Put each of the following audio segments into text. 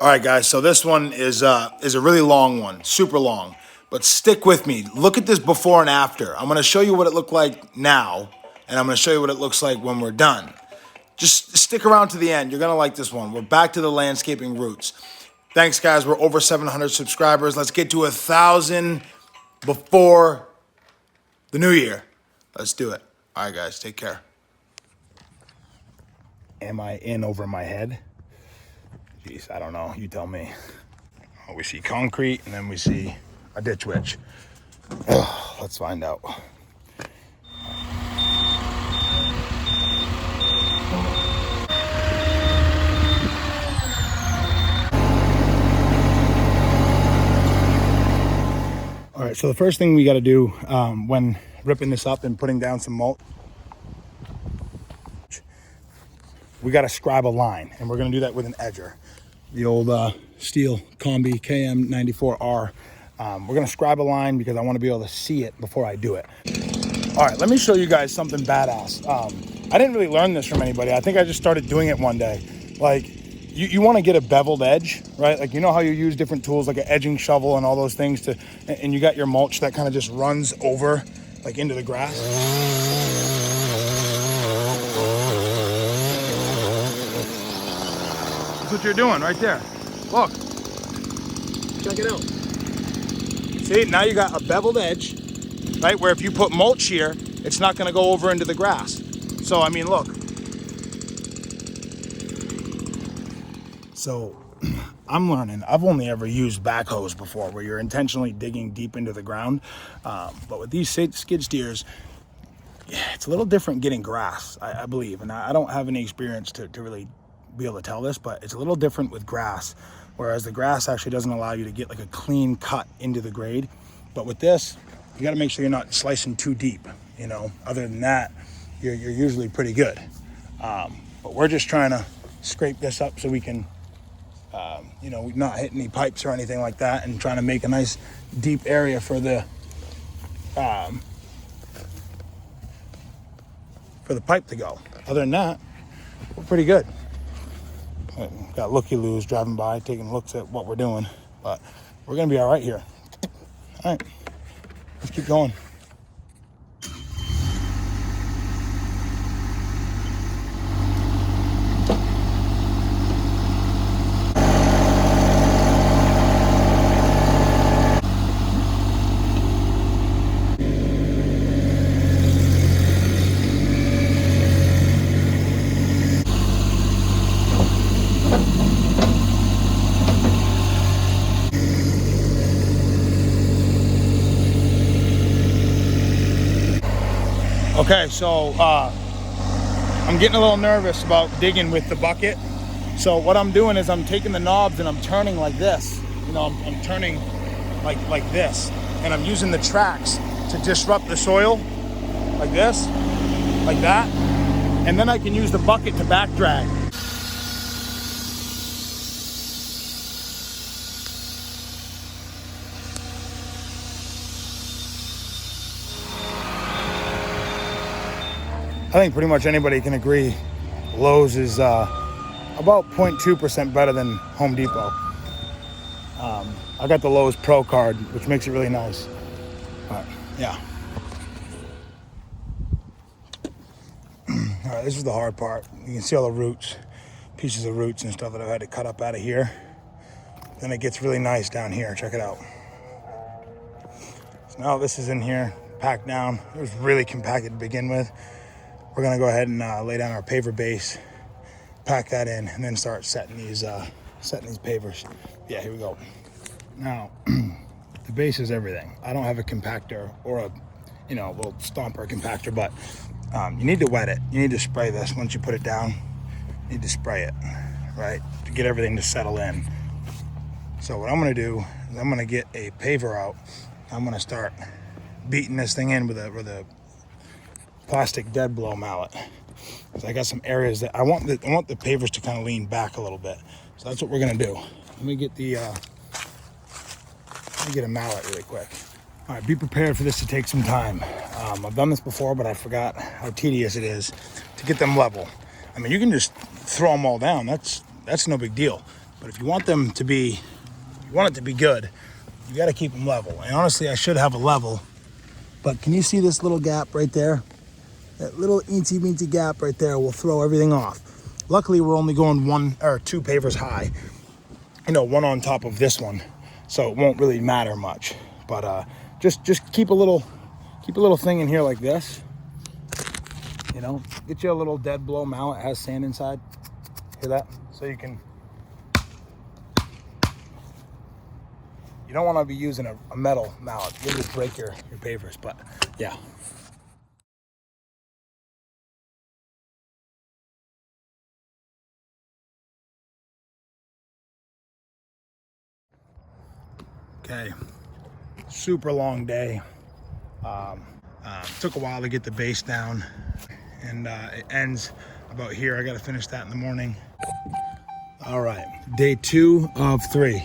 All right, guys, so this one is a really long one, super long, but stick with me. Look at this before and after. I'm gonna show you what it looked like now, and I'm gonna show you what it looks like when we're done. Just stick around to the end. You're gonna like this one. We're back to the landscaping roots. Thanks, guys. We're over 700 subscribers. Let's get to 1,000 before the new year. Let's do it. All right, guys, take care. Am I in over my head? Jeez, I don't know. You tell me. Oh, we see concrete, and then we see a ditch witch. Ugh, let's find out. All right, so the first thing we got to do when ripping this up and putting down some mulch, we got to scribe a line, and we're going to do that with an edger. The old steel combi KM94R. We're going to scribe a line because I want to be able to see it before I do it. All right, let me show you guys something badass. I didn't really learn this from anybody. I think I just started doing it one day. Like, you want to get a beveled edge, right? Like, you know how you use different tools like an edging shovel and all those things to, and you got your mulch that kind of just runs over, like, into the grass. That's what you're doing right there. Look. Check it out. See, now you got a beveled edge, right? Where if you put mulch here, it's not going to go over into the grass. So, I mean, look. So, I'm learning. I've only ever used backhoes before where you're intentionally digging deep into the ground. But with these skid steers, it's a little different getting grass, I believe. And I don't have any experience to really be able to tell this, but it's a little different with grass, whereas the grass actually doesn't allow you to get like a clean cut into the grade. But with this, you got to make sure you're not slicing too deep, you know. Other than that, you're usually pretty good. But we're just trying to scrape this up so we can, you know, not hit any pipes or anything like that, and trying to make a nice deep area for the pipe to go. Other than that, we're pretty good. Got looky-loos driving by, taking looks at what we're doing, but we're gonna be all right here. All right, let's keep going. Okay, so I'm getting a little nervous about digging with the bucket. So what I'm doing is I'm taking the knobs and I'm turning like this. You know, I'm turning like this. And I'm using the tracks to disrupt the soil, like this, like that. And then I can use the bucket to back drag. I think pretty much anybody can agree Lowe's is about 0.2% better than Home Depot. I got the Lowe's Pro card, which makes it really nice. But yeah. All right, this is the hard part. You can see all the roots, pieces of roots and stuff that I've had to cut up out of here. Then it gets really nice down here. Check it out. So now this is in here, packed down. It was really compacted to begin with. We're gonna go ahead and lay down our paver base, pack that in, and then start setting these pavers. Yeah, here we go. Now, the base is everything. I don't have a compactor or a, you know, little stomper compactor, but you need to wet it. You need to spray this once you put it down. You need to spray it, right, to get everything to settle in. So what I'm gonna do is I'm gonna get a paver out. I'm gonna start beating this thing in with a plastic dead blow mallet. So I got some areas that I want the pavers to kind of lean back a little bit. So that's what we're gonna do. Let me get a mallet really quick. All right, be prepared for this to take some time. I've done this before, but I forgot how tedious it is to get them level. I mean, you can just throw them all down. That's no big deal. But if you want them to be, you want it to be good, you got to keep them level. And honestly, I should have a level, but can you see this little gap right there? That little eensy weensy gap right there will throw everything off. Luckily, we're only going 1 or 2 pavers high, you know, one on top of this one, so it won't really matter much. But just keep a little thing in here like this. You know, get you a little dead blow mallet. It has sand inside. Hear that? So you can. You don't want to be using a metal mallet. You'll just break your pavers. But yeah. Okay, super long day. Took a while to get the base down, and it ends about here. I got to finish that in the morning. All right, day 2 of 3.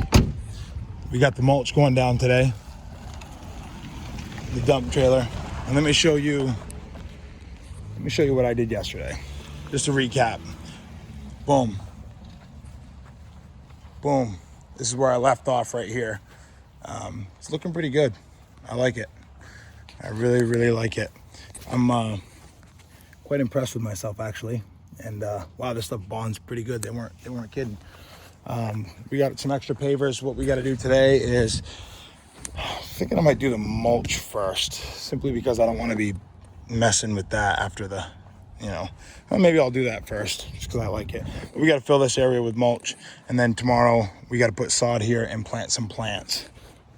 We got the mulch going down today, the dump trailer, and let me show you what I did yesterday. Just to recap. Boom, boom. This is where I left off right here. It's looking pretty good. I like it. I really, really like it. I'm quite impressed with myself, actually. And wow, this stuff bonds pretty good. They weren't kidding. We got some extra pavers. What we got to do today is, I'm thinking I might do the mulch first, simply because I don't want to be messing with that after the, you know, well, maybe I'll do that first just because I like it. But we got to fill this area with mulch, and then tomorrow we got to put sod here and plant some plants.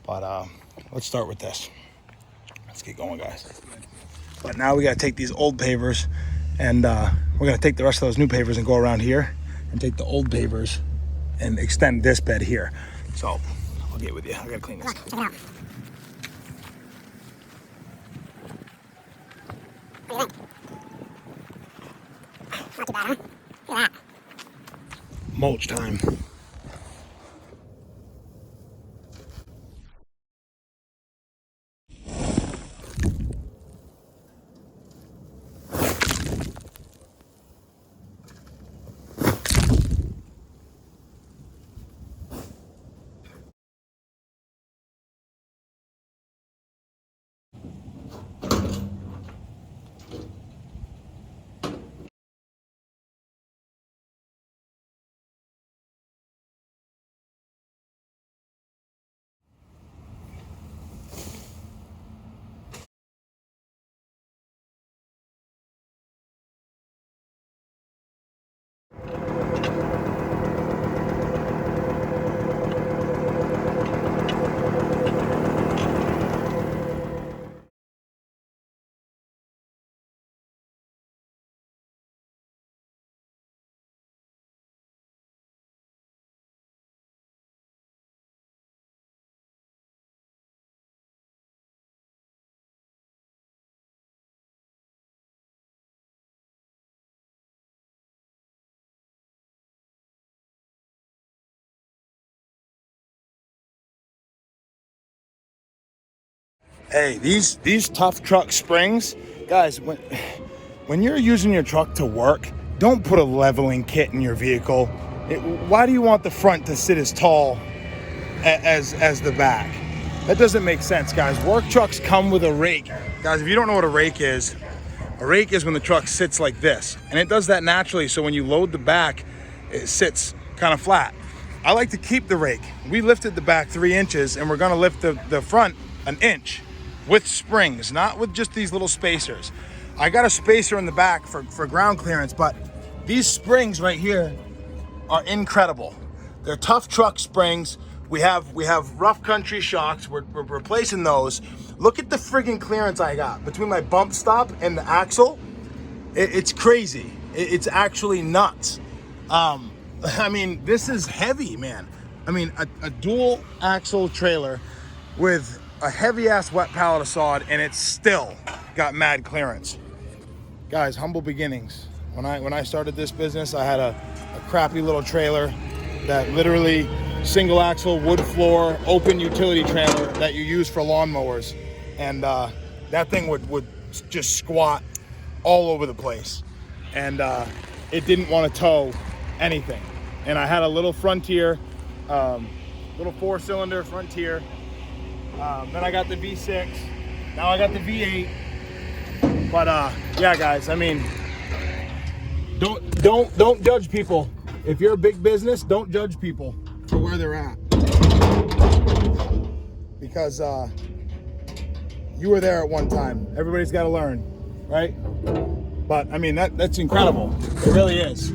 But let's start with this. Let's get going, guys. But now we got to take these old pavers, and we're going to take the rest of those new pavers and go around here and take the old pavers and extend this bed here. So I'll get with you. I got to clean this. Check it out. Not too bad, huh? Look at that. Mulch time. Hey, these tough truck springs, guys, when you're using your truck to work, don't put a leveling kit in your vehicle. Why do you want the front to sit as tall as the back? That doesn't make sense, guys. Work trucks come with a rake. Guys, if you don't know what a rake is when the truck sits like this. And it does that naturally, so when you load the back, it sits kind of flat. I like to keep the rake. We lifted the back 3 inches, and we're gonna lift the front 1 inch. With springs, not with just these little spacers. I got a spacer in the back for ground clearance, but these springs right here are incredible. They're tough truck springs. We have rough country shocks. We're replacing those. Look at the friggin' clearance I got between my bump stop and the axle. It's crazy. It's actually nuts. I mean, this is heavy, man. I mean, a dual axle trailer with a heavy ass wet pallet of sod, and it's still got mad clearance. Guys, humble beginnings. When I started this business, I had a crappy little trailer that literally single axle, wood floor, open utility trailer that you use for lawnmowers. And that thing would just squat all over the place. And it didn't want to tow anything. And I had a little Frontier Little 4-cylinder Frontier. Then I got the V6. Now I got the V8. But yeah, guys, I mean, don't judge people. If you're a big business, don't judge people for where they're at, because you were there at one time. Everybody's got to learn, right? But I mean, that's incredible. It really is.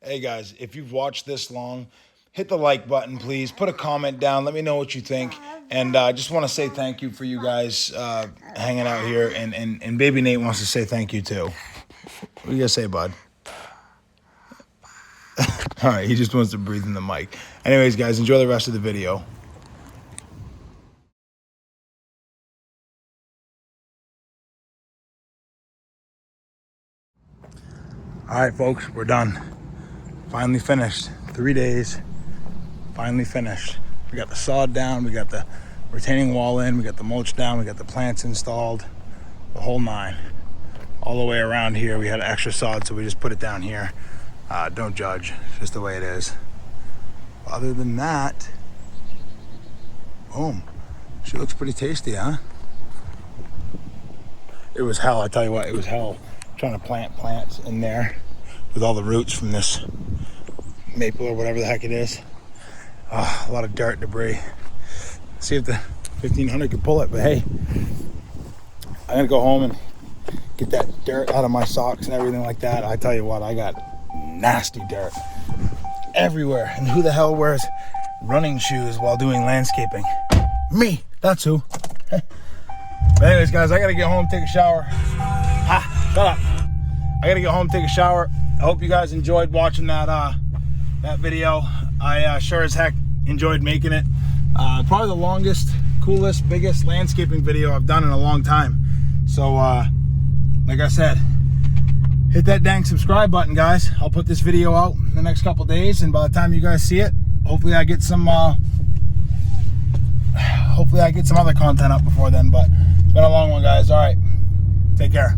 Hey guys, if you've watched this long, hit the like button, please. Put a comment down. Let me know what you think. And I just want to say thank you for you guys hanging out here. And Baby Nate wants to say thank you too. What do you guys say, bud? All right, he just wants to breathe in the mic. Anyways, guys, enjoy the rest of the video. All right, folks, we're done. Finally finished. 3 days. Finally finished. We got the sod down. We got the retaining wall in. We got the mulch down. We got the plants installed. The whole 9. All the way around here. We had extra sod, so we just put it down here. Don't judge. It's just the way it is. Other than that, boom. She looks pretty tasty, huh? It was hell. I tell you what, it was hell trying to plant plants in there with all the roots from this maple or whatever the heck it is. A lot of dirt, debris. See if the 1500 can pull it, but hey, I'm gonna go home and get that dirt out of my socks and everything like that. I tell you what, I got nasty dirt everywhere. And who the hell wears running shoes while doing landscaping? Me, that's who. But anyways, guys, I gotta get home, take a shower. Shut up. I gotta get home, take a shower. I hope you guys enjoyed watching that video. I sure as heck enjoyed making it. Probably the longest, coolest, biggest landscaping video I've done in a long time. So, like I said, hit that dang subscribe button, guys. I'll put this video out in the next couple days, and by the time you guys see it, hopefully I get some other content up before then. But it's been a long one, guys. All right, take care.